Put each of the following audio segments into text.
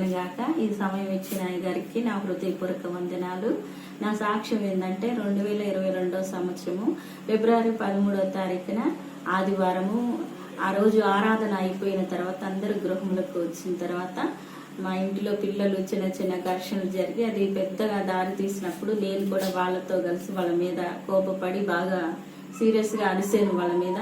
కలుగును గాక. ఈ సమయం ఇచ్చిన ఆయన గారికి నా హృదయపూర్వక వందనాలు. నా సాక్ష్యం ఏంటంటే 2022 సంవత్సరము ఫిబ్రవరి 13వ తారీఖున ఆదివారము ఆ రోజు ఆరాధన అయిపోయిన తర్వాత అందరూ గృహములకు వచ్చిన తర్వాత మా ఇంటిలో పిల్లలు చిన్న చిన్న ఘర్షణలు జరిగి అది పెద్దగా దారి తీసినప్పుడు నేను కూడా వాళ్ళతో కలిసి వాళ్ళ మీద కోపపడి బాగా సీరియస్గా అరిసాను. వాళ్ళ మీద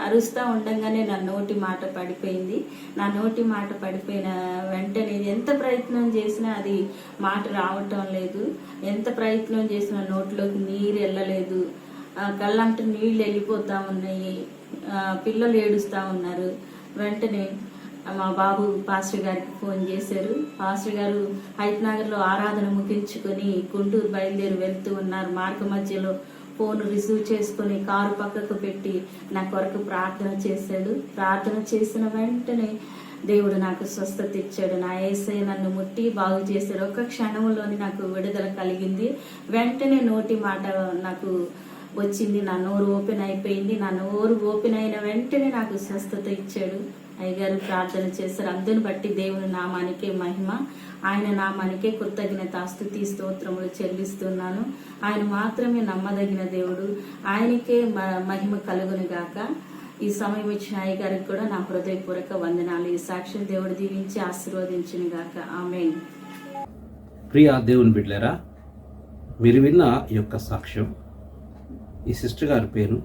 అరుస్తూ ఉండగానే నా నోటి మాట పడిపోయింది. నా నోటి మాట పడిపోయిన వెంటనే ఎంత ప్రయత్నం చేసినా అది మాట రావటం లేదు. ఎంత ప్రయత్నం చేసినా నోట్లోకి నీరు వెళ్ళలేదు. కళ్ళంట నీళ్ళు వెళ్ళిపోతూ ఉన్నాయి. పిల్లలు ఏడుస్తూ ఉన్నారు. వెంటనే మా బాబు పాస్టర్ గారికి ఫోన్ చేశారు. పాస్టర్ గారు హైట్నగర్లో ఆరాధన ముగించుకొని గుంటూరు బయలుదేరి వెళ్తూ ఉన్నారు. మార్గ మధ్యలో ఫోన్ రిసీవ్ చేసుకుని కారు పక్కకు పెట్టి నా కొరకు ప్రార్థన చేశాడు. ప్రార్థన చేసిన వెంటనే దేవుడు నాకు స్వస్థత ఇచ్చాడు. నా యేసయ్య నన్ను ముట్టి బాగు చేశాడు. ఒక్క క్షణంలోని నాకు విడుదల కలిగింది. వెంటనే నోటి మాట నాకు వచ్చింది. నా నోరు ఓపెన్ అయిపోయింది. నా నోరు ఓపెన్ అయిన వెంటనే నాకు స్వస్థత ఇచ్చాడు. అయ్యగారు ప్రార్థన చేశారు. అందుని బట్టి దేవుని నామానికే మహిమ, ఆయన నామానికే కృతజ్ఞత స్తుతి స్తోత్రములు చెల్లిస్తున్నాను. ఆయన మాత్రమే నమ్మదగిన దేవుడు. ఆయనకే మహిమ కలుగును గాక. ఈ సమయం ఇచ్చిన అయ్యగారికి కూడా నా హృదయపూర్వక వందనాలు. ఈ సాక్ష్యం దేవుడు దీవించి ఆశీర్వదించును గాక. ఆమేన్. ప్రియా దేవుని బిడ్డలారా, మీరు విన్న ఈ యొక్క సాక్ష్యం, ఈ సిస్టర్ గారి పేరు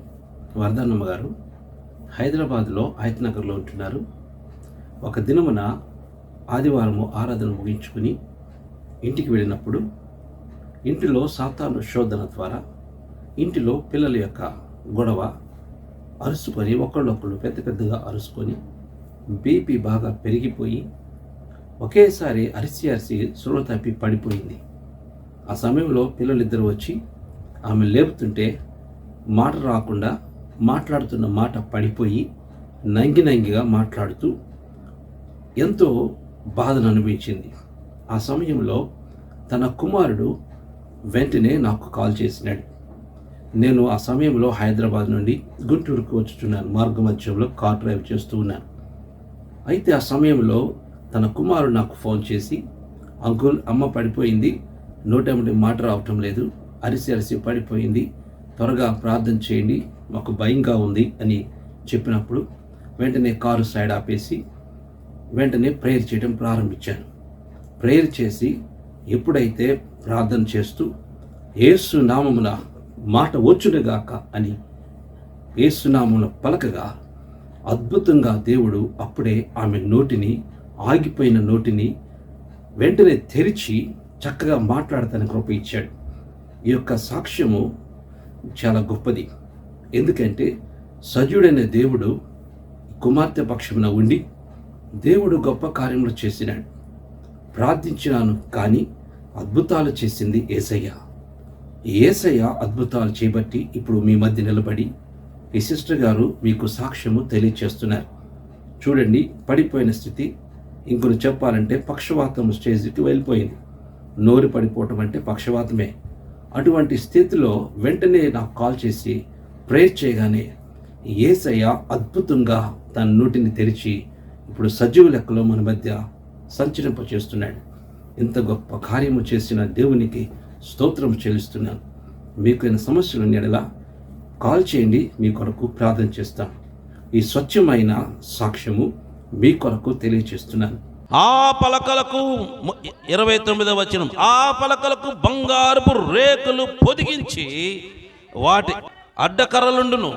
వరదన్నమ్మ గారు. హైదరాబాద్లో హైత్నగర్లో ఉంటున్నారు. ఒక దినమున ఆదివారము ఆరాధన ముగించుకుని ఇంటికి వెళ్ళినప్పుడు ఇంటిలో సాతాను శోధన ద్వారా ఇంటిలో పిల్లల యొక్క గొడవ అరుసుకొని ఒకళ్ళొకళ్ళు పెద్దగా అరుసుకొని బీపీ బాగా పెరిగిపోయి ఒకేసారి అరిసి సులువ తప్పి పడిపోయింది. ఆ సమయంలో పిల్లలిద్దరూ వచ్చి ఆమె లేపుతుంటే మాట రాకుండా మాట్లాడుతున్న మాట పడిపోయి నంగిగా మాట్లాడుతూ ఎంతో బాధను అనుభవించింది. ఆ సమయంలో తన కుమారుడు వెంటనే నాకు కాల్ చేసినాడు. నేను ఆ సమయంలో హైదరాబాద్ నుండి గుంటూరుకు వచ్చుచున్నాను. మార్గ మధ్యంలో కార్ డ్రైవ్ చేస్తూ ఉన్నాను. అయితే ఆ సమయంలో తన కుమారుడు నాకు ఫోన్ చేసి, అంకుల్, అమ్మ పడిపోయింది, నోటెంబడి మాట రావటం లేదు, అరిసి పడిపోయింది, త్వరగా ప్రార్థన చేయండి, మాకు భయంగా ఉంది అని చెప్పినప్పుడు వెంటనే కారు సైడ్ ఆపేసి వెంటనే ప్రేయర్ చేయడం ప్రారంభించాను. ప్రేయర్ చేసి ఎప్పుడైతే ప్రార్థన చేస్తూ యేసు నామమున మాట వచ్చునుగాక అని యేసు నామమున పలకగా అద్భుతంగా దేవుడు అప్పుడే ఆమె నోటిని, ఆగిపోయిన నోటిని వెంటనే తెరిచి చక్కగా మాట్లాడతానికి కృప ఇచ్చాడు. ఈ యొక్క సాక్ష్యము చాలా గొప్పది. ఎందుకంటే సజీవుడైన దేవుడు కుమార్తె పక్షమున ఉండి దేవుడు గొప్ప కార్యములు చేసినాడు. ప్రార్థించినాను కానీ అద్భుతాలు చేసింది యేసయ్య. యేసయ్య అద్భుతాలు చేయబట్టి ఇప్పుడు మీ మధ్య నిలబడి ఈ సిస్టర్ గారు మీకు సాక్ష్యము తెలియచేస్తున్నారు. చూడండి, పడిపోయిన స్థితి, ఇంకొన్ని చెప్పాలంటే పక్షవాతం స్టేజ్కి వెళ్ళిపోయింది. నోరు పడిపోవటం అంటే పక్షవాతమే. అటువంటి స్థితిలో వెంటనే నాకు కాల్ చేసి ప్రేయర్ చేయగానే యేసయ్య అద్భుతంగా తన నోటిని తెరిచి ఇప్పుడు సజీవ లెక్కలో మన మధ్య సంచరింపచేస్తున్నాడు. ఇంత గొప్ప కార్యము చేసిన దేవునికి స్తోత్రం చెల్లిస్తున్నాను. మీకు సమస్యలు ఎడల కాల్ చేయండి, మీ కొరకు ప్రార్థన చేస్తాం. ఈ స్వచ్ఛమైన సాక్ష్యము మీ కొరకు తెలియచేస్తున్నాను. ఆ పలకలకు 29వ వచనం, ఆ పలకలకు బంగారపు రేకులు పొదిగించి వాటి అడ్డకర్రలుండును,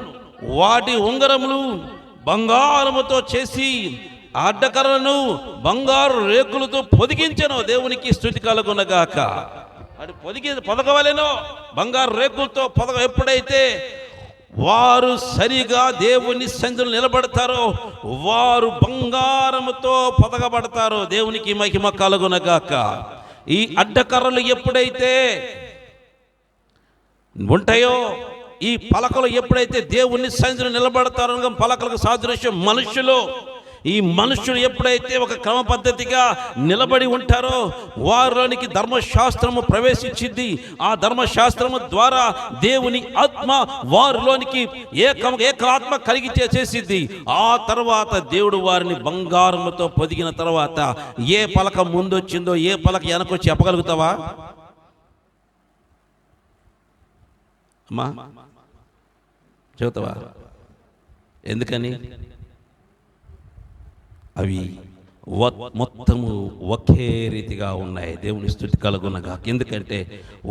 వాటి ఉంగరములు బంగారముతో చేసి అడ్డకర్రలను బంగారు రేకులతో పొదిగించెను. దేవునికి స్తుతి కలుగునగాక. అది పొదగవలెనో బంగారు రేకులతో ఎప్పుడైతే వారు సరిగా దేవుని సన్నిధిలో నిలబడతారో వారు బంగారముతో పొదగబడతారో. దేవునికి మహిమ కలుగునగాక. ఈ అడ్డకర్రలు ఎప్పుడైతే ఉంటాయో, ఈ పలకలు ఎప్పుడైతే దేవుని సన్నిధిలో నిలబడతారో, పలకలకు సాదృశ్యం మనుషులు. ఈ మనుషులు ఎప్పుడైతే ఒక క్రమ పద్ధతిగా నిలబడి ఉంటారో వారిలోనికి ధర్మశాస్త్రము ప్రవేశించింది. ఆ ధర్మశాస్త్రము ద్వారా దేవుని ఆత్మ వారిలోనికి ఏకాత్మ కలిగి చేసింది. ఆ తర్వాత దేవుడు వారిని బంగారముతో పొదిగిన తర్వాత ఏ పలక ముందొచ్చిందో ఏ పలక వెనకొచ్చి చెప్పగలుగుతావా అమ్మా? చెబుతావా? ఎందుకని? అవి మొత్తము ఒకే రీతిగా ఉన్నాయి. దేవుని స్తుతి కలుగునగా. ఎందుకంటే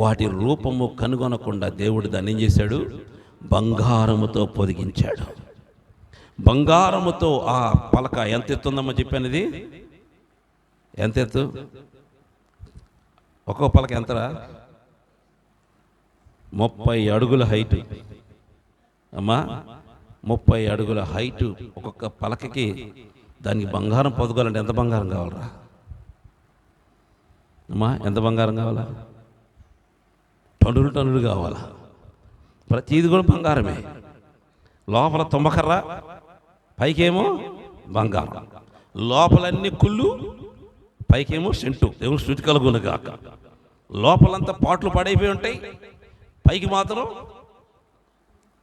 వాటి రూపము కనుగొనకుండా దేవుడు దాన్ని ఏం చేశాడు? బంగారముతో పొదిగించాడు. బంగారముతో ఆ పలక ఎంత ఎత్తుందమ్మా చెప్పాను? ఎంత ఎత్తు? ఒక్కో పలక ఎంతరా? 30 అడుగుల హైటు అమ్మా. 30 అడుగుల హైటు. ఒక్కొక్క పలకకి దానికి బంగారం పొదగాలంటే ఎంత బంగారం కావాలరా అమ్మా? ఎంత బంగారం కావాలా? టన్నులు కావాలా? ప్రతిది కూడా బంగారమే. లోపల తుమ్మకర్ర, పైకేమో బంగారం. లోపలన్నీ కుళ్ళు, పైకేమో సెంటు. దేవుని స్తుతి కలుగునగాక. లోపలంతా పాటలు పడైపోయి ఉంటాయి, పైకి మాత్రం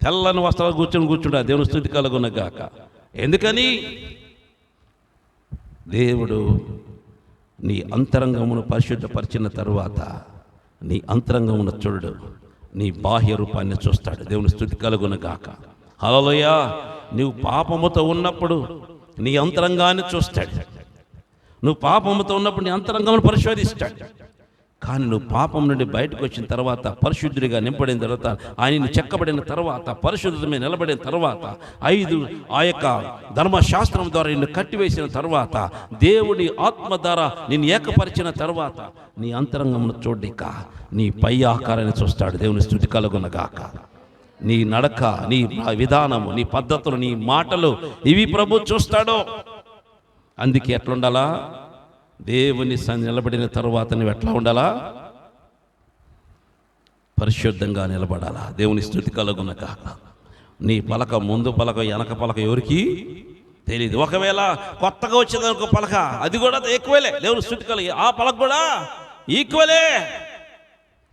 తెల్లని వస్త్రాలు కూర్చుంటా. దేవుని స్తుతి కలుగునగాక. ఎందుకని? దేవుడు నీ అంతరంగమును పరిశుద్ధపరిచిన తరువాత నీ అంతరంగమును చూడు, నీ బాహ్య రూపాన్ని చూస్తాడు. దేవుని స్తుతి కలుగునగాక. హల్లెలూయా. నువ్వు పాపముతో ఉన్నప్పుడు నీ అంతరంగాన్ని చూస్తాడు. నువ్వు పాపముతో ఉన్నప్పుడు నీ అంతరంగమును పరిశోధిస్తాడు. కానీ నువ్వు పాపం నుండి బయటకు వచ్చిన తర్వాత, పరిశుద్ధుడిగా నింపడిన తర్వాత, ఆయనను చెక్కబడిన తర్వాత, పరిశుద్ధమే నిలబడిన తర్వాత, ఆ యొక్క ధర్మశాస్త్రం ద్వారా నిన్ను కట్టివేసిన తర్వాత, దేవుడి ఆత్మ ద్వారా నిన్ను ఏకపరిచిన తర్వాత నీ అంతరంగమును చూడక నీ పై ఆకారాన్ని చూస్తాడు. దేవుని స్తుతి కలుగునగాక. నీ నడక, నీ విధానము, నీ పద్ధతులు, నీ మాటలు ఇవి ప్రభు చూస్తాడు. అందుకే ఎట్లుండాలా? దేవుని నిలబడిన తరువాత నువ్వు ఎట్లా ఉండాలా? పరిశుద్ధంగా నిలబడాలా. దేవుని స్తుతి కలుగునగాక. నీ పలక ముందు పలక వెనక పలక ఎవరికి తెలియదు. ఒకవేళ కొత్తగా వచ్చేదనుకో పలక, అది కూడా ఎక్కువలే. దేవుని స్తుతి కలిగి ఆ పలక కూడా ఈక్వలే.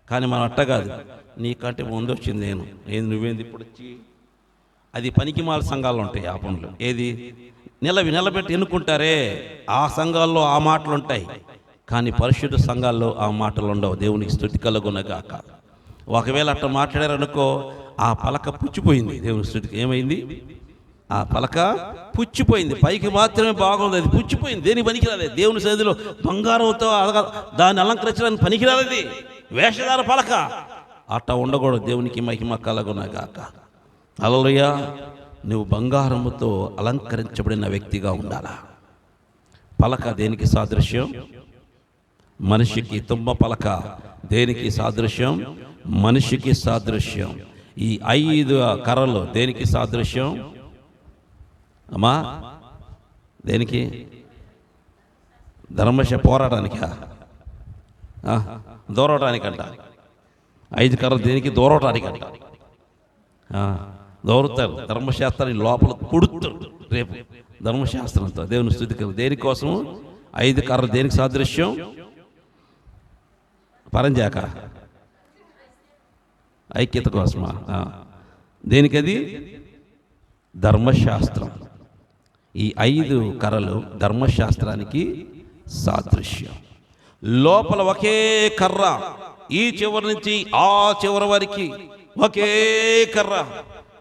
కానీ మనం అట్ట కాదు. నీకంటే ముందు వచ్చింది నేను, నువ్వేంది ఇప్పుడు వచ్చి? అది పనికిమాల సంఘాలు ఉంటాయి ఆ పనులు. ఏది నిలబెట్టి ఎన్నుకుంటారే ఆ సంఘాల్లో ఆ మాటలు ఉంటాయి, కానీ పరిశుద్ధ సంఘాల్లో ఆ మాటలు ఉండవు. దేవునికి స్తుతి కలుగునగాక. ఒకవేళ అట్లా మాట్లాడారనుకో, ఆ పలక పుచ్చిపోయింది. దేవుని స్తుతికి ఏమైంది? ఆ పలక పుచ్చిపోయింది. పైకి మాత్రమే బాగుంది, అది పుచ్చిపోయింది. దేనికి పనికిరాలేదు. దేవుని సన్నిధిలో బంగారంతో దాన్ని అలంకరించడానికి పనికిరాలేదు. వేషధార పలక అట్లా ఉండకూడదు. దేవునికి మహిమ కలుగునగాక. హల్లెలూయా. నువ్వు బంగారముతో అలంకరించబడిన వ్యక్తిగా ఉండాలా. పలక దేనికి సాదృశ్యం? మనిషికి. తుమ్మ పలక దేనికి సాదృశ్యం? మనిషికి సాదృశ్యం. ఈ 5 కర్రలు దేనికి సాదృశ్యం అమ్మా? దేనికి? పోరాటానికా? దూరవటానికంట. 5 కర్రలు దేనికి? దూరవటానికంట. దౌరుతారు. ధర్మశాస్త్రాన్ని లోపల పుడుతారు రేపు ధర్మశాస్త్రంతో. దేవుని స్తుతి కలుగు. దేనికోసము 5 కర్రలు దేనికి సాదృశ్యం? పరంజాక ఐక్యత కోసమా? దేనికది? ధర్మశాస్త్రం. ఈ 5 కర్రలు ధర్మశాస్త్రానికి సాదృశ్యం. లోపల ఒకే కర్ర, ఈ చివరి నుంచి ఆ చివరి వరకు ఒకే కర్ర.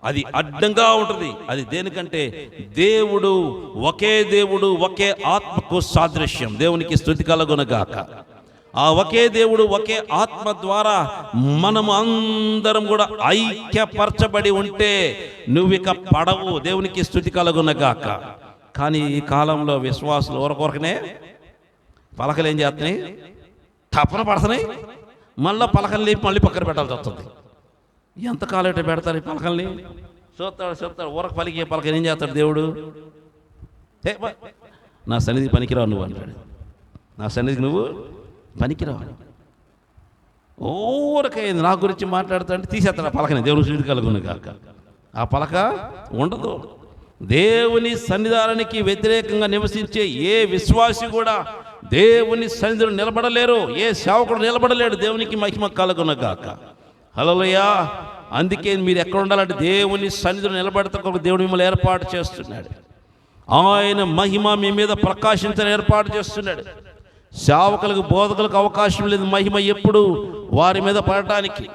అది అడ్డంగా ఉంటుంది. అది దేనికంటే ఒకే దేవుడు ఒకే ఆత్మకు సాదృశ్యం. దేవునికి స్తుతి కలుగునగాక. ఆ ఒకే దేవుడు ఒకే ఆత్మ ద్వారా మనం అందరం కూడా ఐక్యపరచబడి ఉంటే నువ్విక పడవు. దేవునికి స్తుతి కలుగునగాక. కానీ ఈ కాలంలో విశ్వాసులు ఊరకొరకనే పలకలు ఏం చేస్తున్నాయి? తపన పడుతున్నాయి. మళ్ళీ పలకలు లేపి మళ్ళీ పక్కన పెట్టాల్సి వస్తుంది. ఎంతకాలం ఇట్లా పెడతారు ఈ పలకల్ని? చూస్తాడు ఊరకు పలికే పలకని ఏం చేస్తాడు దేవుడు? నా సన్నిధికి పనికిరావు నువ్వు అంటాడు. నా సన్నిధికి నువ్వు పనికిరావు. ఊరకైంది నా గురించి మాట్లాడుతా అంటే తీసేస్తాడు ఆ పలకని. దేవుని స్తుతి కలుగును గాక. ఆ పలక ఉండదు. దేవుని సన్నిధానానికి వ్యతిరేకంగా నివసించే ఏ విశ్వాసి కూడా దేవుని సన్నిధిలో నిలబడలేరు. ఏ సేవకుడు నిలబడలేడు. దేవునికి మహిమ కలుగునగాక. హల్లెలూయా. అందుకే మీరు ఎక్కడ ఉండాలంటే దేవుని సన్నిధిలో నిలబడతా దేవుడు మిమ్మల్ని ఏర్పాటు చేస్తున్నాడు. ఆయన మహిమ మీ మీద ప్రకాశించని ఏర్పాటు చేస్తున్నాడు. సేవకులకు బోధకులకు అవకాశం లేదు మహిమ ఎప్పుడు వారి మీద పడటానికి.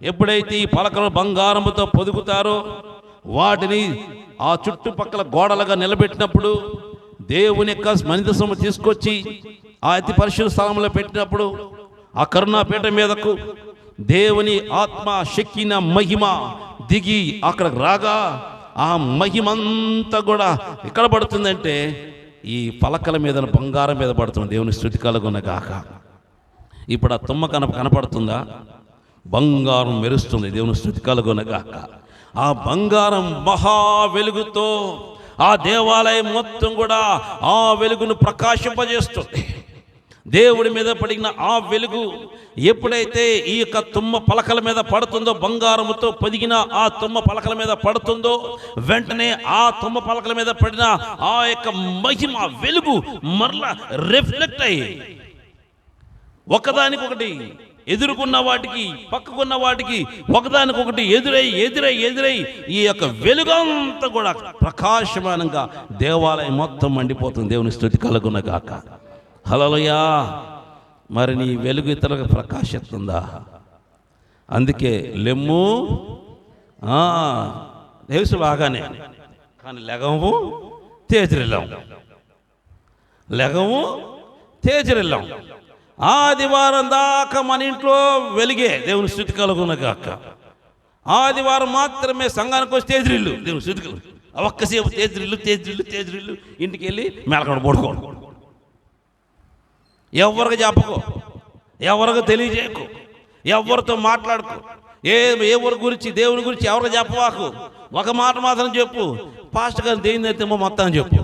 ఎప్పుడైతే ఈ పలకలు బంగారముతో పొదుగుతారో వాటిని ఆ చుట్టుపక్కల గోడలుగా నిలబెట్టినప్పుడు, దేవుని యొక్క మందసము తీసుకొచ్చి ఆ అతి పరిశుద్ధ స్థలంలో పెట్టినప్పుడు, ఆ కరుణాపీఠ మీదకు దేవుని ఆత్మ శక్తిన మహిమ దిగి అక్కడికి రాగా ఆ మహిమంతా కూడా ఎక్కడ పడుతుందంటే ఈ పలకల మీద బంగారం మీద పడుతుంది. దేవుని స్తుతి కలుగునగాక. ఇప్పుడు ఆ తుమ్మ కనపడుతుందా? బంగారం మెరుస్తుంది. దేవుని స్తుతి కలుగునగాక. ఆ బంగారం మహా వెలుగుతో ఆ దేవాలయం మొత్తం కూడా ఆ వెలుగును ప్రకాశింపజేస్తుంది. దేవుడి మీద పడిన ఆ వెలుగు ఎప్పుడైతే ఈ యొక్క తుమ్మ పలకల మీద పడుతుందో, బంగారముతో పొదిగిన ఆ తుమ్మ పలకల మీద పడుతుందో, వెంటనే ఆ తుమ్మ పలకల మీద పడిన ఆ యొక్క మహిమ వెలుగు మరలా రిఫ్లెక్ట్ అయ్యి ఒకదానికొకటి ఎదుర్కొన్న వాటికి పక్కకున్న వాటికి ఒకదానికొకటి ఎదురై ఈ యొక్క వెలుగంతా కూడా ప్రకాశమానంగా దేవాలయం మొత్తం మండిపోతుంది. దేవుని స్తుతి కలుగునగాక. హల్లెలూయా. మరి నీ వెలుగు ఇతరులకు ప్రకాశిస్తుందా? అందుకే లెమ్ము తెలుసు బాగానే, కానీ లెగము తేజరిల్లం. ఆదివారం దాకా మన ఇంట్లో వెలిగే. దేవుని స్తుతి కలుగునగాక. ఆదివారం మాత్రమే సంఘానికి వచ్చి తేజరిల్లు. దేవుని స్తుతి కలుగు. ఒక్కసేపు తేజరిల్లు ఇంటికి వెళ్ళి మేలకడ పడుకోడు. ఎవరికి చెప్పకు, ఎవరికి తెలియజేయకు, ఎవరితో మాట్లాడుకో, ఎవరి గురించి దేవుని గురించి ఎవరికి చెప్పవాకు. ఒక మాట మాత్రం చెప్పు, పాస్టర్ గారిని దేని అయితే మొత్తాన్ని చెప్పు.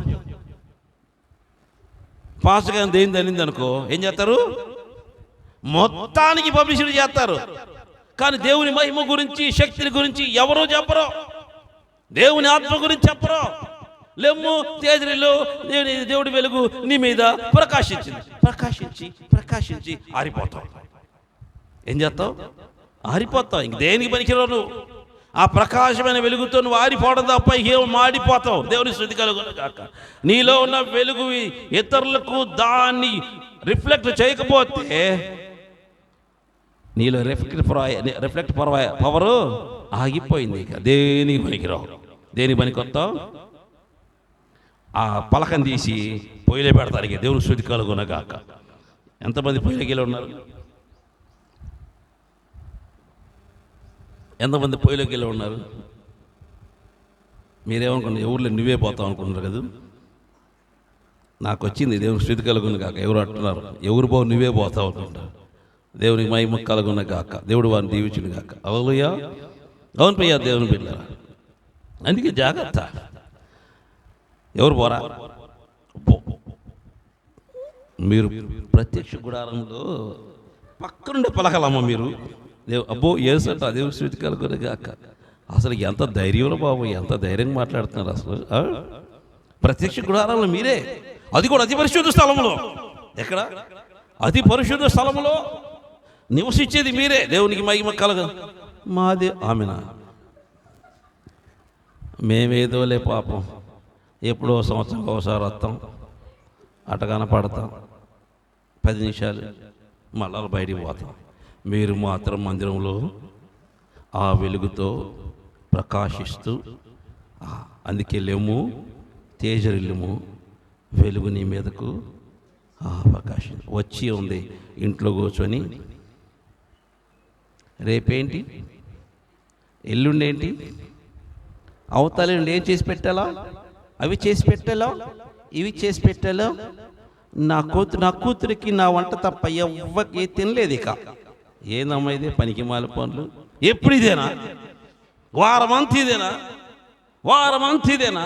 పాస్టర్ గారిని దేని తెలియదు అనుకో, ఏం చేస్తారు? మొత్తానికి పబ్లిసిటీ చేస్తారు. కానీ దేవుని మహిమ గురించి, శక్తిని గురించి ఎవరో చెప్పరు. దేవుని ఆత్మ గురించి చెప్పరు. లెమ్ము తేజరిల్లు, దేవుడి వెలుగు నీ మీద ప్రకాశించి ఆరిపోతావు. ఏం చేస్తావు? ఆరిపోతావు. ఇంక దేనికి పనికిరావు నువ్వు. ఆ ప్రకాశమైన వెలుగుతో నువ్వు ఆరిపోవడం తప్ప ఏం మాడిపోతావు. దేవుని స్తుతి కలుగునగాక. నీలో ఉన్న వెలుగు ఇతరులకు దాన్ని రిఫ్లెక్ట్ చేయకపోతే నీలో రిఫ్లెక్ట్ పవరు ఆగిపోయింది. ఇక దేనికి పనికిరావు. దేనికి పనికొస్తావు? ఆ పలకం తీసి పొయ్యిలో పెడతారు. ఇక దేవుని స్తుతి కలుగునగాక. ఎంతమంది పొయ్యిలోకి ఉన్నారు? ఎంతమంది పొయ్యిలోకి వెళ్ళి ఉన్నారు? మీరేమనుకున్నారు? ఎవరిలో నువ్వే పోతావు అనుకుంటున్నారు కదా. నాకు వచ్చింది దేవుని స్తుతి కలుగునగాక. ఎవరు అంటున్నారు? ఎవరు బావు నువ్వే పోతావు అనుకుంటారు. దేవునికి మహిమ కలుగునగాక. దేవుడు వారిని దీవించునుగాక. హల్లెలూయా. అవును ప్రియా దేవుని బిడ్డలారా, అందుకే జాగ్రత్త. ఎవరు పోరా? మీరు ప్రత్యక్ష గుడారంలో పక్కనుండే పలకలమ్మ మీరు. అబ్బో ఏసట దేవుని స్తుతి కలుగునగాక. అసలు ఎంత ధైర్యంలో బాబు, ఎంత ధైర్యంగా మాట్లాడుతున్నారు అసలు. ప్రత్యక్ష గుడారంలో మీరే, అది కూడా అతి పరిశుద్ధ స్థలంలో. ఎక్కడ? అతి పరిశుద్ధ స్థలంలో నివసించేది మీరే. దేవునికి మహిమ కలుగు. మాది ఆమెనా? మేమేదోలే పాపం, ఎప్పుడో సంవత్సరం ఒకసారి వస్తాం, అటగాన పడతాం, 10 నిమిషాలు మళ్ళా బయటికి పోతాం. మీరు మాత్రం మందిరంలో ఆ వెలుగుతో ప్రకాశిస్తూ, అందుకే లెమ్ము తేజరిల్లుము, వెలుగు నీ మీదకు ప్రకాశం వచ్చి ఉంది. ఇంట్లో కూర్చొని రేపేంటి, ఎల్లుండేంటి, అవతలండి ఏం చేసి పెట్టాలా, అవి చేసి పెట్టాలో, ఇవి చేసి పెట్టాలో. నా కూతురికి నా వంట తప్ప ఎవ్వకి తినలేదు. ఇక ఏందమ్మా ఇదే పనికి మాల పనులు? ఎప్పుడు ఇదేనా? వారమంతా ఇదేనా?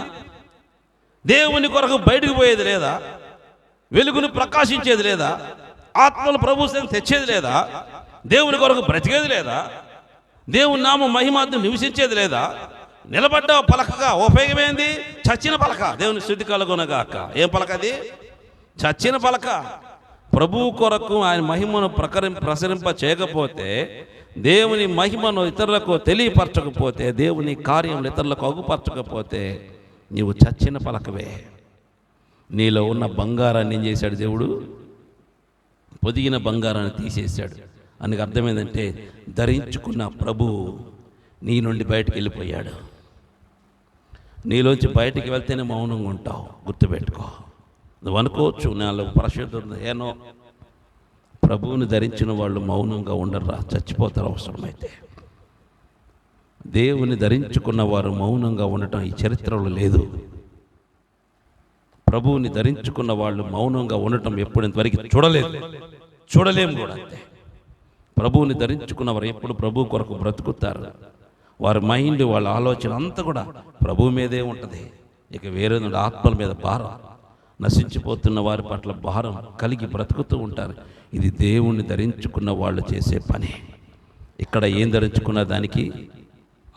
దేవుని కొరకు బయటకు పోయేది లేదా? వెలుగును ప్రకాశించేది లేదా? ఆత్మలు ప్రభుత్వం తెచ్చేది లేదా? దేవుని కొరకు బ్రతికేది లేదా? దేవుని నామ మహిమార్థం నివసించేది లేదా? నిలబడ్డావు పలకగా ఉపయోగమైంది చచ్చిన పలక. దేవుని స్తుతి కలుగునగాక. ఏం పలక అది? చచ్చిన పలక. ప్రభువు కొరకు ఆయన మహిమను ప్రసరింప చేయకపోతే, దేవుని మహిమను ఇతరులకు తెలియపరచకపోతే, దేవుని కార్యములు ఇతరులకు అగుపరచకపోతే నీవు చచ్చిన పలకవే. నీలో ఉన్న బంగారాన్ని ఏం చేశాడు దేవుడు? పొదిగిన బంగారాన్ని తీసేశాడు. అందుకు అర్థమైందంటే ధరించుకున్న ప్రభువు నీ నుండి బయటికి వెళ్ళిపోయాడు. నీలోంచి బయటికి వెళ్తేనే మౌనంగా ఉంటావు. గుర్తుపెట్టుకో. నువ్వు అనుకోవచ్చు నాలో పరిశుద్ధుడు ఏనో. ప్రభువుని ధరించిన వాళ్ళు మౌనంగా ఉండరా, చచ్చిపోతారు అవసరమైతే. దేవుని ధరించుకున్న వారు మౌనంగా ఉండటం ఈ చరిత్రలో లేదు. ప్రభువుని ధరించుకున్న వాళ్ళు మౌనంగా ఉండటం ఎప్పుడు ఇంతవరకు చూడలేము కూడా. అంతే. ప్రభువుని ధరించుకున్న వారు ఎప్పుడు ప్రభు కొరకు బ్రతుకుతారు. వారి మైండ్, వాళ్ళ ఆలోచన అంతా కూడా ప్రభువు మీదే ఉంటుంది. ఇక వేరే ఆత్మల మీద భారం, నశించిపోతున్న వారి పట్ల భారం కలిగి బ్రతుకుతూ ఉంటారు. ఇది దేవుణ్ణి ధరించుకున్న వాళ్ళు చేసే పని. ఇక్కడ ఏం ధరించుకున్న దానికి?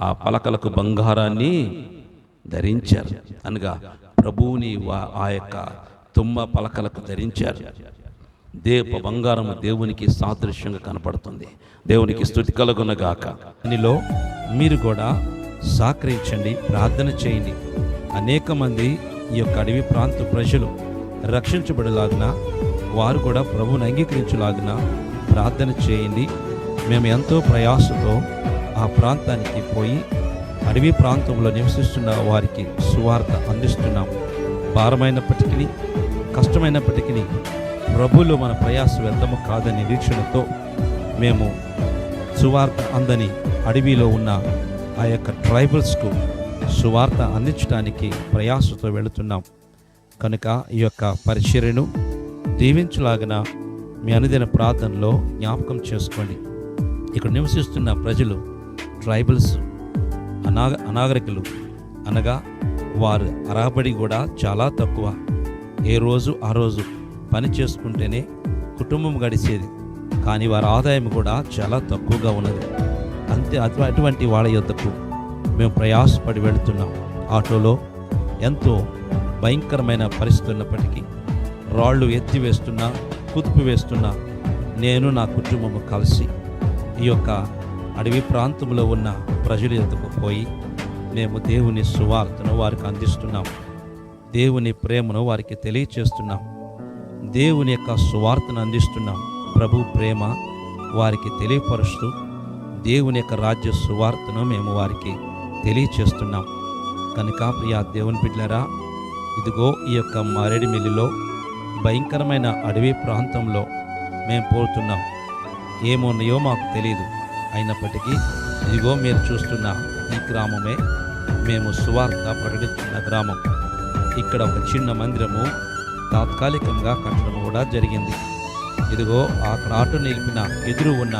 ఆ పలకలకు బంగారాన్ని ధరించారు. అనగా ప్రభువుని ఆ యొక్క తుమ్మ పలకలకు ధరించారు. బంగారము దేవునికి సాదృశ్యంగా కనపడుతుంది. దేవునికి స్తుతి కలుగునగాక. దీనిలో మీరు కూడా సహకరించండి, ప్రార్థన చేయండి. అనేక మంది ఈ యొక్క అడవి ప్రాంత ప్రజలు రక్షించబడేలాగున, వారు కూడా ప్రభువుని అంగీకరించేలాగున ప్రార్థన చేయండి. మేము ఎంతో ప్రయాసతో ఆ ప్రాంతానికి పోయి అడవి ప్రాంతంలో నివసిస్తున్న వారికి సువార్త అందిస్తున్నాం. భారమైనప్పటికీ, కష్టమైనప్పటికీ ప్రభువులో మన ప్రయాస వ్యర్థము కాదని నిరీక్షణతో మేము సువార్త అందని అడవిలో ఉన్న ఆ యొక్క ట్రైబల్స్కు సువార్త అందించడానికి ప్రయాసతో వెళుతున్నాం. కనుక ఈ యొక్క పరిచర్యను దీవించులాగన మీ అనుదిన ప్రార్థనలో జ్ఞాపకం చేసుకోండి. ఇక్కడ నివసిస్తున్న ప్రజలు ట్రైబల్స్, అనాగరికులు, అనగా వారు అరబడి కూడా చాలా తక్కువ. ఏ రోజు ఆ రోజు పని చేసుకుంటేనే కుటుంబం గడిచేది. కానీ వారి ఆదాయం కూడా చాలా తక్కువగా ఉన్నది. అంతే. అటువంటి వాళ్ళ యొద్దకు మేము ప్రయాసపడి వెళుతున్నాం. ఆటోలో ఎంతో భయంకరమైన పరిస్థితి ఉన్నప్పటికీ, రాళ్ళు ఎత్తివేస్తున్నా, కుదుపు వేస్తున్నా, నేను నా కుటుంబము కలిసి ఈ యొక్క అడవి ప్రాంతంలో ఉన్న ప్రజల యొద్దకు పోయి మేము దేవుని సువార్తను వారికి అందిస్తున్నాం. దేవుని ప్రేమను వారికి తెలియచేస్తున్నాం. దేవుని యొక్క సువార్తను అందిస్తున్నాం. ప్రభు ప్రేమ వారికి తెలియపరుస్తూ దేవుని యొక్క రాజ్య సువార్తను మేము వారికి తెలియచేస్తున్నాం. కనుక ప్రియా దేవుని బిడ్డలారా, ఇదిగో ఈ యొక్క మారేడుమిల్లిలో భయంకరమైన అడవి ప్రాంతంలో మేము పోతున్నాం. ఏమున్నాయో మాకు తెలియదు. అయినప్పటికీ ఇదిగో మీరు చూస్తున్న ఈ గ్రామమే మేము సువార్త ప్రకటించిన గ్రామం. ఇక్కడ ఒక చిన్న మందిరము తాత్కాలికంగా కట్టడం కూడా జరిగింది. ఇదిగో అక్కడ ఆటో నిలిపిన ఎదురు ఉన్న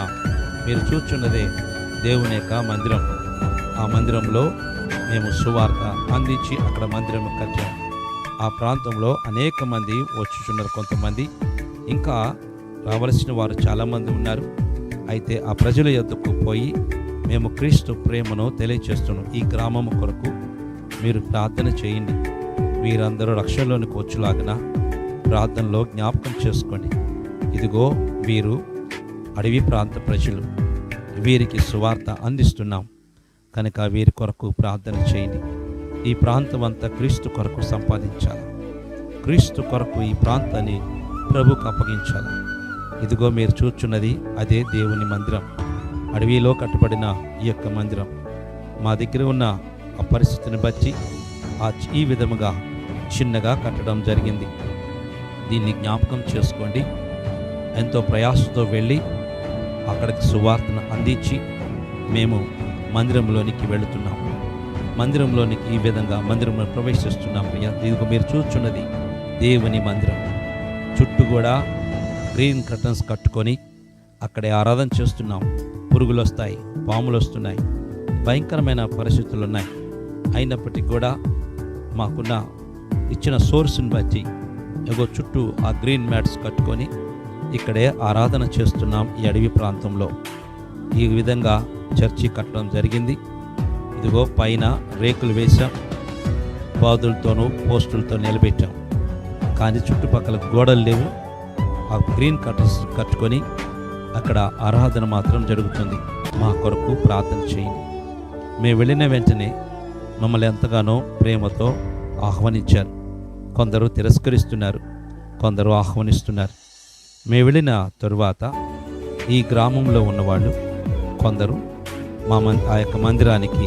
మీరు చూస్తున్నదే దేవుని యొక్క మందిరం. ఆ మందిరంలో మేము సువార్త అందించి అక్కడ మందిరం కట్టాం. ఆ ప్రాంతంలో అనేక మంది వచ్చుచున్నారు. కొంతమంది ఇంకా రావలసిన వారు చాలామంది ఉన్నారు. అయితే ఆ ప్రజల యొద్దకు పోయి మేము క్రీస్తు ప్రేమను తెలియచేస్తున్నాం. ఈ గ్రామం కొరకు మీరు ప్రార్థన చేయండి. వీరందరూ రక్షణలోనికి వచ్చేలాగిన ప్రార్థనలో జ్ఞాపకం చేసుకోండి. ఇదిగో వీరు అడవి ప్రాంత ప్రజలు, వీరికి సువార్త అందిస్తున్నాం. కనుక వీరి కొరకు ప్రార్థన చేయండి. ఈ ప్రాంతం అంతా క్రీస్తు కొరకు సంపాదించాలి. క్రీస్తు కొరకు ఈ ప్రాంతాన్ని ప్రభుకు అప్పగించాలి. ఇదిగో మీరు చూచున్నది అదే దేవుని మందిరం. అడవిలో కట్టబడిన ఈ యొక్క మందిరం మా దగ్గర ఉన్న ఆ పరిస్థితిని బట్టి ఈ విధముగా చిన్నగా కట్టడం జరిగింది. దీన్ని జ్ఞాపకం చేసుకోండి. ఎంతో ప్రయాసంతో వెళ్ళి అక్కడికి సువార్తను అందించి మేము మందిరంలోనికి వెళుతున్నాం. మందిరంలోనికి ఈ విధంగా మందిరంలో ప్రవేశిస్తున్నాం. ఇదిగో మీరు చూస్తున్నది దేవుని మందిరం. చుట్టూ కూడా గ్రీన్ కర్టన్స్ కట్టుకొని అక్కడే ఆరాధన చేస్తున్నాం. పురుగులు వస్తాయి, పాములు వస్తున్నాయి, భయంకరమైన పరిస్థితులు ఉన్నాయి. అయినప్పటికీ కూడా మాకున్న ఇచ్చిన సోర్స్ని బట్టి ఎగో చుట్టూ ఆ గ్రీన్ మ్యాట్స్ కట్టుకొని ఇక్కడే ఆరాధన చేస్తున్నాం. ఈ అడవి ప్రాంతంలో ఈ విధంగా చర్చి కట్టడం జరిగింది. ఇదిగో పైన రేకులు వేశాం, బాదులతోనూ పోస్టులతో నిలబెట్టాం. కానీ చుట్టుపక్కల గోడలు లేవు. ఆ గ్రీన్ కర్టన్స్ కట్టుకొని అక్కడ ఆరాధన మాత్రం జరుగుతుంది. మా కొరకు ప్రార్థన చేయండి. మేము వెళ్ళిన వెంటనే మమ్మల్ని ఎంతగానో ప్రేమతో ఆహ్వానించారు. కొందరు తిరస్కరిస్తున్నారు, కొందరు ఆహ్వానిస్తున్నారు. మేము వెళ్ళిన తరువాత ఈ గ్రామంలో ఉన్నవాళ్ళు కొందరు ఆ యొక్క మందిరానికి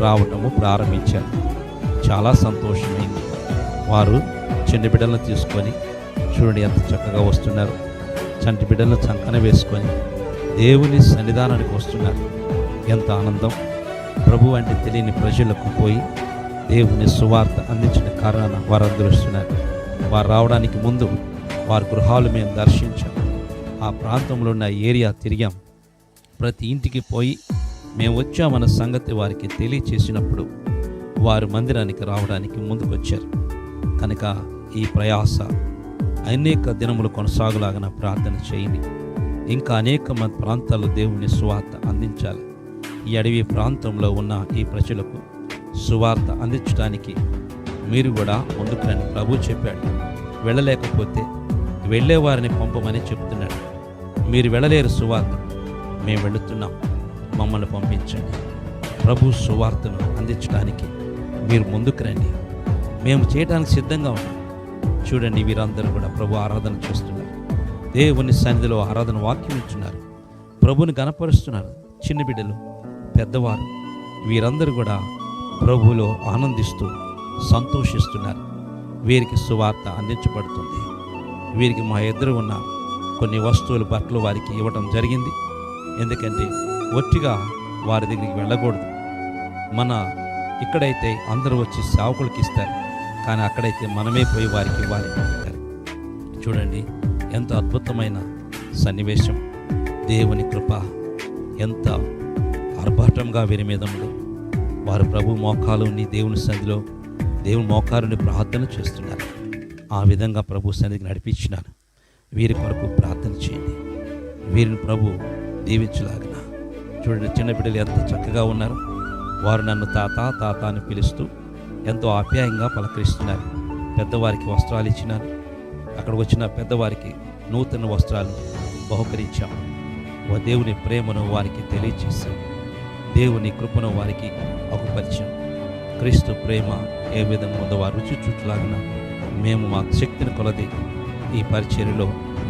రావటము ప్రారంభించారు. చాలా సంతోషమైంది. వారు చిన్న బిడ్డలను తీసుకొని చూడండి ఎంత చక్కగా వస్తున్నారు. చంటి బిడ్డలను చంకన వేసుకొని దేవుని సన్నిధానానికి వస్తున్నారు. ఎంత ఆనందం! ప్రభు అంటే తెలియని ప్రజలకు పోయి దేవుని సువార్త అందించిన కారణాన వారు అందరుస్తున్నారు. వారు రావడానికి ముందు వారి గృహాలు మేము దర్శించాం. ఆ ప్రాంతంలో ఉన్న ఏరియా తిరిగాం. ప్రతి ఇంటికి పోయి మేము వచ్చామన్న సంగతి వారికి తెలియచేసినప్పుడు వారు మందిరానికి రావడానికి ముందుకొచ్చారు. కనుక ఈ ప్రయాస అనేక దినములు కొనసాగులాగిన ప్రార్థన చేయండి. ఇంకా అనేక మంది ప్రాంతాల్లో దేవుని సువార్త అందించాలి. ఈ అడవి ప్రాంతంలో ఉన్న ఈ ప్రజలకు సువార్త అందించడానికి మీరు కూడా ముందుకు రండి. ప్రభు చెప్పాడు, వెళ్ళలేకపోతే వెళ్ళేవారిని పంపమని చెప్తున్నాడు. మీరు వెళ్ళలేరు సువార్త, మేము వెళుతున్నాం, మమ్మల్ని పంపించండి. ప్రభు సువార్తను అందించడానికి మీరు ముందుకు రండి. మేము చేయడానికి సిద్ధంగా ఉన్నాం. చూడండి, వీరందరూ కూడా ప్రభు ఆరాధన చేస్తున్నారు. దేవుని సన్నిధిలో ఆరాధన వాక్యం ఇస్తున్నారు. ప్రభుని గణపరుస్తున్నారు. చిన్న బిడ్డలు, పెద్దవారు వీరందరూ కూడా ప్రభువులో ఆనందిస్తూ సంతోషిస్తున్నారు. వీరికి సువార్త అందించబడుతుంది. వీరికి మా ఎదురు ఉన్న కొన్ని వస్తువులు, బట్టలు వారికి ఇవ్వటం జరిగింది. ఎందుకంటే ఒట్టిగా వారి దగ్గరికి వెళ్ళకూడదు. మన ఇక్కడైతే అందరూ వచ్చి సేవకులకి ఇస్తారు, కానీ అక్కడైతే మనమే పోయి వారికి ఇవ్వాలి. చూడండి ఎంత అద్భుతమైన సన్నివేశం. దేవుని కృప ఎంత ఆర్భాటంగా వీరి మీద ఉంది. వారు ప్రభు మోకాలుని దేవుని సన్నిధిలో దేవుని మోకాలుని ప్రార్థన చేస్తున్నారు. ఆ విధంగా ప్రభు సన్నిధికి నడిపించినాను. వీరి కొరకు ప్రార్థన చేయండి. వీరిని ప్రభు దీవించలాగిన. చూడండి, చిన్న బిడ్డలు ఎంత చక్కగా ఉన్నారు. వారు నన్ను తాత తాత అని పిలుస్తూ ఎంతో ఆప్యాయంగా పలకరిస్తున్నారు. పెద్దవారికి వస్త్రాలు ఇచ్చినారు. అక్కడ వచ్చిన పెద్దవారికి నూతన వస్త్రాలు బహుకరించాం. దేవుని ప్రేమను వారికి తెలియచేశాం. దేవుని కృపను వారికి అగుపరిచాం. క్రీస్తు ప్రేమ ఏ విధంగా ఉందో వారు రుచి చూట్లాగిన మేము మా శక్తిని కొలది ఈ పరిచర్యలో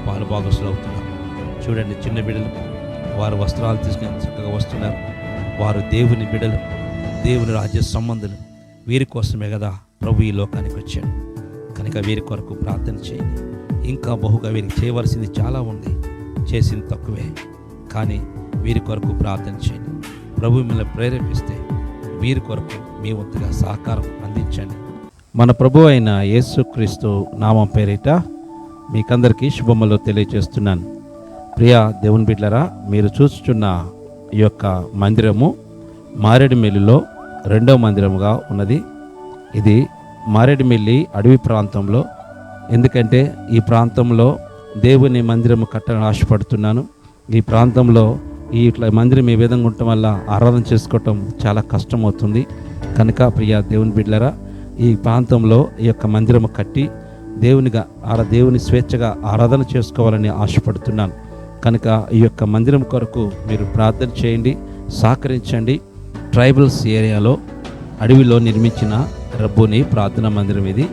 పాలుభాగస్తులు అవుతున్నాం. చూడండి, చిన్న బిడ్డలు వారు వస్త్రాలు తీసుకుని చక్కగా వస్తున్నారు. వారు దేవుని బిడ్డలు, దేవుని రాజ్య సంబంధులు. వీరి కోసమే కదా ప్రభు ఈ లోకానికి వచ్చాడు. కనుక వీరి కొరకు ప్రార్థన చేయండి. ఇంకా బహుగా వీరికి చేయవలసింది చాలా ఉంది, చేసింది తక్కువే. కానీ వీరి కొరకు ప్రార్థన చేయండి. ప్రభు మిమ్మల్ని ప్రేరేపిస్తే వీరి కొరకు మీ వంతుగా సహకారం అందించండి. మన ప్రభు అయిన యేసుక్రీస్తు నామం పేరిట మీకందరికీ శుభములు తెలియజేస్తున్నాను. ప్రియ దేవుని బిడ్డలారా, మీరు చూస్తున్న ఈ యొక్క మందిరము మారేడుమిల్లిలో 2వ మందిరముగా ఉన్నది. ఇది మారేడుమిల్లి అడవి ప్రాంతంలో. ఎందుకంటే ఈ ప్రాంతంలో దేవుని మందిరము కట్టాలని ఆశపడుతున్నాను. ఈ ప్రాంతంలో ఇట్లా మందిరం ఈ విధంగా ఉండటం వల్ల ఆరాధన చేసుకోవటం చాలా కష్టమవుతుంది. కనుక ప్రియ దేవుని బిడ్డలారా, ఈ ప్రాంతంలో ఈ యొక్క మందిరము కట్టి దేవుని స్వేచ్ఛగా ఆరాధన చేసుకోవాలని ఆశపడుతున్నాను. కనుక ఈ యొక్క మందిరం కొరకు మీరు ప్రార్థన చేయండి, సహకరించండి. ట్రైబల్స్ ఏరియాలో అడవిలో నిర్మించిన రబ్బుని ప్రార్థనా మందిరం ఇది.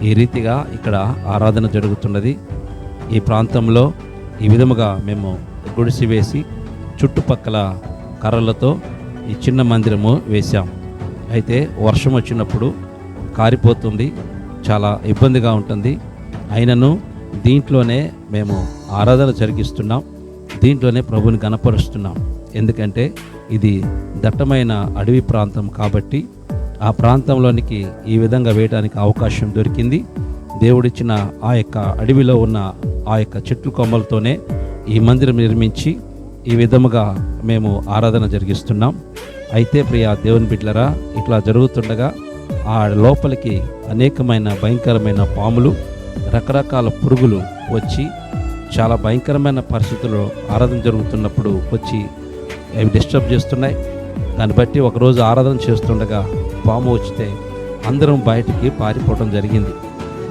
ఈ రీతిగా ఇక్కడ ఆరాధన జరుగుతున్నది. ఈ ప్రాంతంలో ఈ విధముగా మేము గుడిసి వేసి చుట్టుపక్కల కర్రలతో ఈ చిన్న మందిరము వేశాం. అయితే వర్షం వచ్చినప్పుడు కారిపోతుంది, చాలా ఇబ్బందిగా ఉంటుంది. అయినను దీంట్లోనే మేము ఆరాధన జరిగిస్తున్నాం. దీంట్లోనే ప్రభుని గణపరుస్తున్నాం. ఎందుకంటే ఇది దట్టమైన అడవి ప్రాంతం కాబట్టి ఆ ప్రాంతంలోనికి ఈ విధంగా వేయడానికి అవకాశం దొరికింది. దేవుడిచ్చిన ఆ యొక్క అడవిలో ఉన్న ఆ యొక్క చెట్ల కొమ్మలతోనే ఈ మందిరం నిర్మించి ఈ విధముగా మేము ఆరాధన జరిగిస్తున్నాం. అయితే ప్రియ దేవుని బిడ్డలారా, ఇట్లా జరుగుతుండగా ఆ లోపలికి అనేకమైన భయంకరమైన పాములు, రకరకాల పురుగులు వచ్చి చాలా భయంకరమైన పరిస్థితుల్లో ఆరాధన జరుగుతున్నప్పుడు వచ్చి అవి డిస్టర్బ్ చేస్తున్నాయి. దాన్ని బట్టి ఒకరోజు ఆరాధన చేస్తుండగా పాము వచ్చితే అందరం బయటికి పారిపోవడం జరిగింది.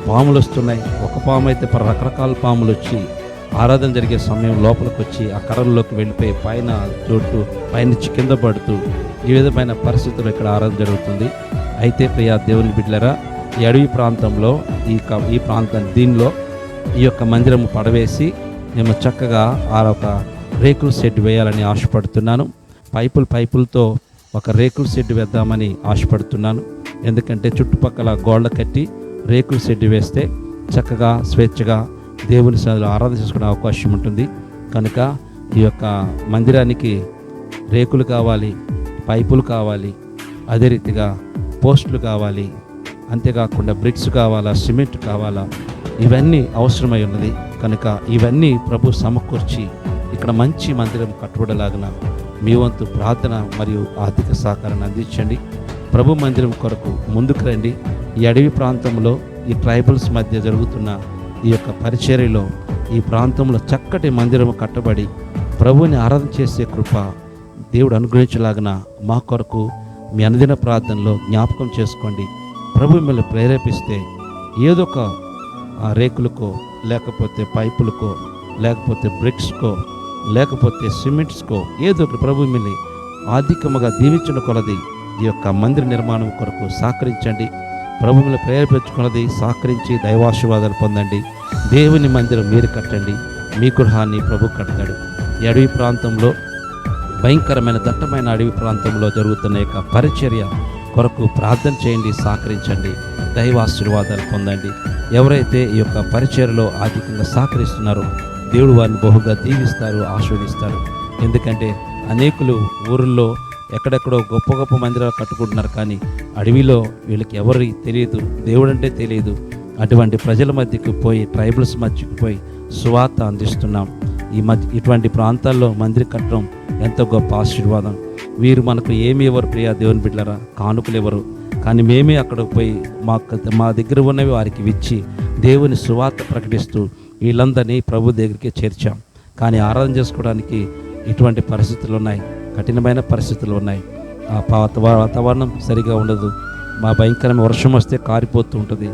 పాములు వస్తున్నాయి. ఒక పాము అయితే రకరకాల పాములు వచ్చి ఆరాధన జరిగే సమయం లోపలికి వచ్చి ఆ కర్రల్లోకి వెళ్ళిపోయి పైన చోటు పైనుంచి కింద పడుతూ ఈ విధమైన పరిస్థితులు ఇక్కడ ఆరాధన జరుగుతుంది. అయితే ప్రియా దేవుని బిడ్డలారా, ఈ అడవి ప్రాంతంలో ఈ ప్రాంతం దీనిలో ఈ యొక్క మందిరము పడవేసి మేము చక్కగా ఒక రేకుల షెడ్ వేయాలని ఆశపడుతున్నాను. పైపులతో ఒక రేకుల షెడ్ వేద్దామని ఆశపడుతున్నాను. ఎందుకంటే చుట్టుపక్కల గోళ్ళ కట్టి రేకుల షెడ్ వేస్తే చక్కగా స్వేచ్ఛగా దేవుని సన్నిధిలో ఆరాధన చేసుకునే అవకాశం ఉంటుంది. కనుక ఈ యొక్క మందిరానికి రేకులు కావాలి, పైపులు కావాలి, అదే రీతిగా పోస్టులు కావాలి, అంతేకాకుండా బ్రిక్స్ కావాలా, సిమెంట్ కావాలా, ఇవన్నీ అవసరమై ఉన్నది. కనుక ఇవన్నీ ప్రభు సమకూర్చి ఇక్కడ మంచి మందిరం కట్టుబడలాగిన మీ వంతు ప్రార్థన మరియు ఆర్థిక సహకారాన్ని అందించండి. ప్రభు మందిరం కొరకు ముందుకు రండి. ఈ అడవి ప్రాంతంలో ఈ ట్రైబల్స్ మధ్య జరుగుతున్న ఈ యొక్క పరిచర్యలో ఈ ప్రాంతంలో చక్కటి మందిరం కట్టబడి ప్రభువుని ఆరాధన చేసే కృప దేవుడు అనుగ్రహించలాగిన మా కొరకు మీ అనుదిన ప్రార్థనలో జ్ఞాపకం చేసుకోండి. ప్రభు మిమ్మల్ని ప్రేరేపిస్తే ఏదో ఒక రేకులకో, లేకపోతే పైపులకో, లేకపోతే బ్రిక్స్కో, లేకపోతే సిమెంట్స్కో, ఏదో ఒకటి ప్రభు మిమ్మల్ని ఆర్థికముగా దీవించిన కొలది ఈ యొక్క మందిర నిర్మాణం కొరకు సహకరించండి. ప్రభు మిమ్మల్ని ప్రేరేపించుకున్నది సహకరించి దైవాశీర్వాదాలు పొందండి. దేవుని మందిరం మీరు కట్టండి, మీ గృహాన్ని ప్రభు కడతాడు. ఈ అడవి ప్రాంతంలో భయంకరమైన దట్టమైన అడవి ప్రాంతంలో జరుగుతున్న యొక్క పరిచర్య కొరకు ప్రార్థన చేయండి, సహకరించండి, దైవాశీర్వాదాలు పొందండి. ఎవరైతే ఈ యొక్క పరిచర్యలో ఆర్థికంగా సహకరిస్తున్నారో దేవుడు వారిని బహుగా దీవిస్తారు, ఆశీర్వదిస్తాడు. ఎందుకంటే అనేకులు ఊరిలో ఎక్కడెక్కడో గొప్ప గొప్ప మందిరాలు కట్టుకుంటున్నారు, కానీ అడవిలో వీళ్ళకి ఎవరి తెలియదు, దేవుడు అంటే తెలియదు. అటువంటి ప్రజల మధ్యకు పోయి, ట్రైబల్స్ మధ్యకు పోయి సువార్త అందిస్తున్నాం. ఇటువంటి ప్రాంతాల్లో మందిరం కట్టడం ఎంతో గొప్ప ఆశీర్వాదం. వీరు మనకు ఏమి ఎవరు ప్రియా దేవుని బిడ్డలారా, కానుకలు ఎవరు, కానీ మేమే అక్కడికి పోయి మా దగ్గర ఉన్నవి వారికి ఇచ్చి దేవుని సువార్త ప్రకటిస్తూ వీళ్ళందరినీ ప్రభు దగ్గరికి చేర్చాం. కానీ ఆరాధన చేసుకోవడానికి ఇటువంటి పరిస్థితులు ఉన్నాయి, కఠినమైన పరిస్థితులు ఉన్నాయి. ఆ వాతావరణం సరిగా ఉండదు. మా భయంకరమైన వర్షం వస్తే కారిపోతూ ఉంటుంది,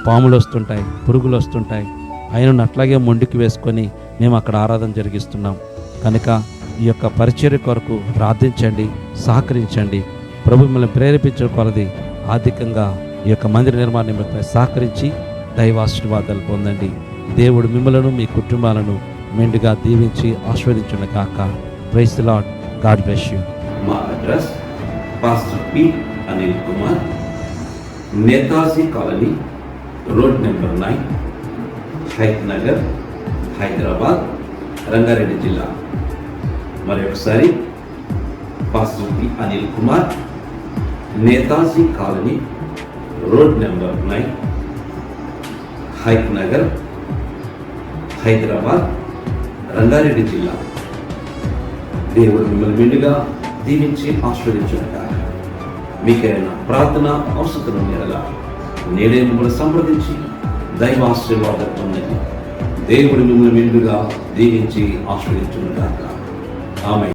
పాములు వస్తుంటాయి, పురుగులు వస్తుంటాయి. ఆయనను అట్లాగే మొండికి వేసుకొని మేము అక్కడ ఆరాధన జరిగిస్తున్నాం. కనుక ఈ యొక్క పరిచర్య కొరకు ప్రార్థించండి, సహకరించండి. ప్రభు మిమ్మల్ని ప్రేరేపించే కొలది ఆర్థికంగా ఈ యొక్క మందిర నిర్మాణం సహకరించి దైవాశీర్వాదాలు పొందండి. దేవుడు మిమ్మలను మీ కుటుంబాలను మెండుగా దీవించి ఆశీర్వదించును గాక. Praise the Lord. God bless you. మా address pastor P Anil Kumar, Netaji colony, road number 9, Hayath Nagar, Hyderabad, Rangareddy జిల్లా. మరి ఒకసారి pastor P Anil Kumar, Netaji colony, road number 9, Hayath Nagar, Hyderabad, Rangareddy జిల్లా. దేవుడు మిమ్మల్ని మెండుగా దీవించి ఆశీర్వదించుగాక. మీకైనా ప్రార్థన అవసరం మేరలా నేడే మిమ్మల్ని సంప్రదించి దైవాశీర్వాదాలు పొందండి. దేవుడు మిమ్మల్ని మెండుగా దీవించి ఆశీర్వదించుగాక. ఆమేన్.